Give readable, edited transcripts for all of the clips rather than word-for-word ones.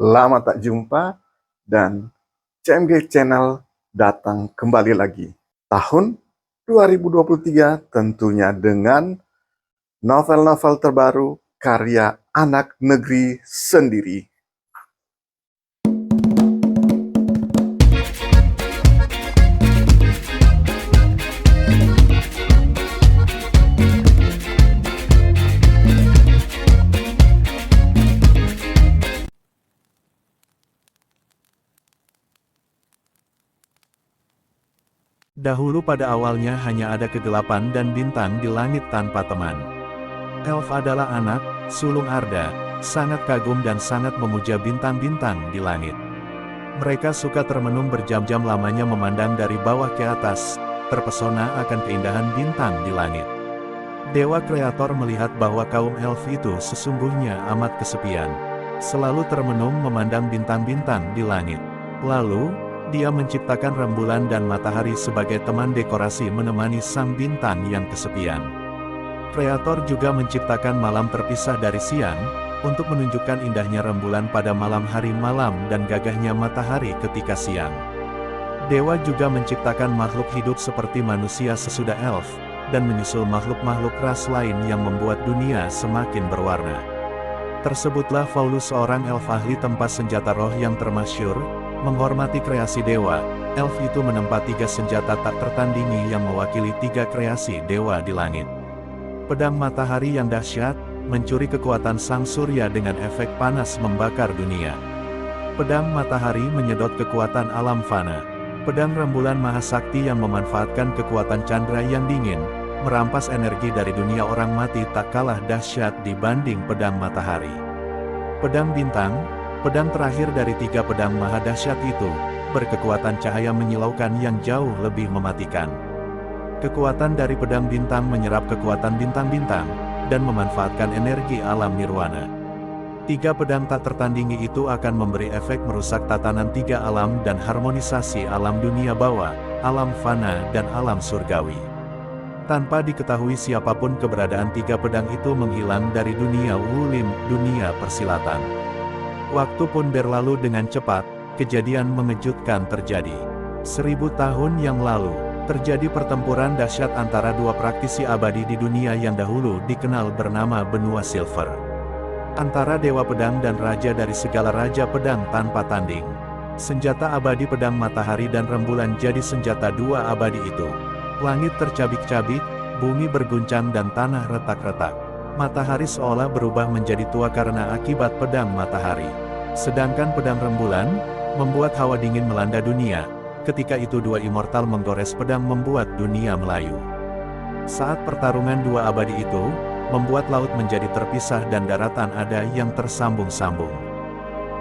Lama tak jumpa dan CMG Channel datang kembali lagi. Tahun 2023 tentunya dengan novel-novel terbaru karya anak negeri sendiri. Dahulu pada awalnya hanya ada kegelapan dan bintang di langit tanpa teman. Elf adalah anak, sulung Arda, sangat kagum dan sangat memuja bintang-bintang di langit. Mereka suka termenung berjam-jam lamanya memandang dari bawah ke atas, terpesona akan keindahan bintang di langit. Dewa Kreator melihat bahwa kaum elf itu sesungguhnya amat kesepian. Selalu termenung memandang bintang-bintang di langit. Lalu, dia menciptakan rembulan dan matahari sebagai teman dekorasi menemani sang bintang yang kesepian. Kreator juga menciptakan malam terpisah dari siang, untuk menunjukkan indahnya rembulan pada malam hari malam dan gagahnya matahari ketika siang. Dewa juga menciptakan makhluk hidup seperti manusia sesudah elf, dan menyusul makhluk-makhluk ras lain yang membuat dunia semakin berwarna. Tersebutlah Faulus, seorang elf ahli tempat senjata roh yang termasyur. Menghormati kreasi dewa, elf itu menempa 3 senjata tak tertandingi yang mewakili 3 kreasi dewa di langit. Pedang matahari yang dahsyat, mencuri kekuatan sang surya dengan efek panas membakar dunia. Pedang matahari menyedot kekuatan alam fana. Pedang rembulan mahasakti yang memanfaatkan kekuatan candra yang dingin, merampas energi dari dunia orang mati tak kalah dahsyat dibanding pedang matahari. Pedang bintang, pedang terakhir dari 3 pedang maha dahsyat itu, berkekuatan cahaya menyilaukan yang jauh lebih mematikan. Kekuatan dari pedang bintang menyerap kekuatan bintang-bintang, dan memanfaatkan energi alam nirwana. 3 pedang tak tertandingi itu akan memberi efek merusak tatanan 3 alam dan harmonisasi alam dunia bawah, alam fana dan alam surgawi. Tanpa diketahui siapapun keberadaan 3 pedang itu menghilang dari dunia wulim, dunia persilatan. Waktu pun berlalu dengan cepat, kejadian mengejutkan terjadi. 1000 tahun yang lalu, terjadi pertempuran dahsyat antara 2 praktisi abadi di dunia yang dahulu dikenal bernama benua Silver. Antara Dewa Pedang dan Raja dari segala Raja Pedang tanpa tanding. Senjata abadi pedang matahari dan rembulan jadi senjata 2 abadi itu. Langit tercabik-cabik, bumi berguncang dan tanah retak-retak. Matahari seolah berubah menjadi tua karena akibat pedang matahari. Sedangkan pedang rembulan, membuat hawa dingin melanda dunia. Ketika itu 2 immortal menggores pedang membuat dunia melayu. Saat pertarungan 2 abadi itu, membuat laut menjadi terpisah dan daratan ada yang tersambung-sambung.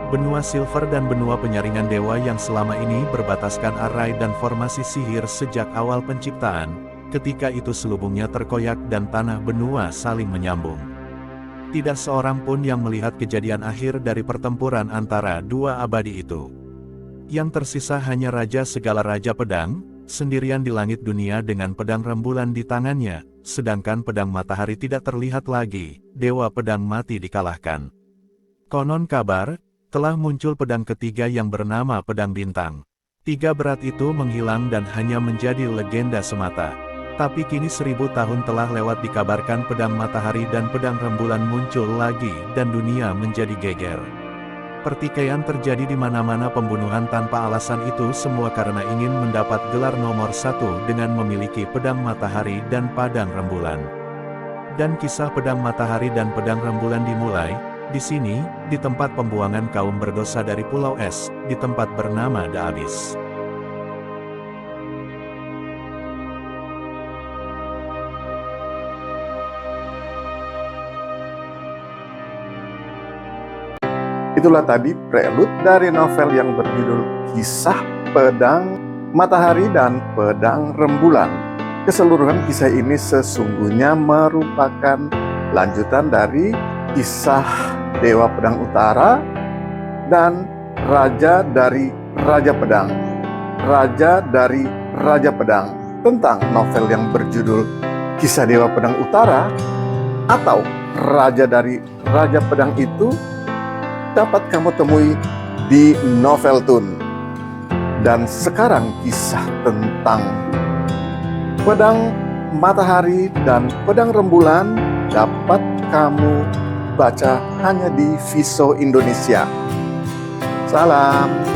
Benua Silver dan benua penyaringan dewa yang selama ini berbataskan arai dan formasi sihir sejak awal penciptaan, ketika itu selubungnya terkoyak dan tanah benua saling menyambung. Tidak seorang pun yang melihat kejadian akhir dari pertempuran antara 2 abadi itu. Yang tersisa hanya Raja segala Raja Pedang, sendirian di langit dunia dengan pedang rembulan di tangannya, sedangkan pedang matahari tidak terlihat lagi, Dewa Pedang mati dikalahkan. Konon kabar, telah muncul pedang ketiga yang bernama Pedang Bintang. 3 berat itu menghilang dan hanya menjadi legenda semata. Tapi kini 1000 tahun telah lewat dikabarkan pedang matahari dan pedang rembulan muncul lagi dan dunia menjadi geger. Pertikaian terjadi di mana-mana, pembunuhan tanpa alasan itu semua karena ingin mendapat gelar nomor 1 dengan memiliki pedang matahari dan pedang rembulan. Dan kisah pedang matahari dan pedang rembulan dimulai, di sini, di tempat pembuangan kaum berdosa dari Pulau Es, di tempat bernama The Abyss. Itulah tadi prelude dari novel yang berjudul Kisah Pedang Matahari dan Pedang Rembulan. Keseluruhan kisah ini sesungguhnya merupakan lanjutan dari kisah Dewa Pedang Utara dan Raja dari Raja Pedang. Raja dari Raja Pedang, tentang novel yang berjudul Kisah Dewa Pedang Utara atau Raja dari Raja Pedang itu dapat kamu temui di Noveltoon. Dan sekarang kisah tentang pedang matahari dan pedang rembulan dapat kamu baca hanya di Viso Indonesia. Salam.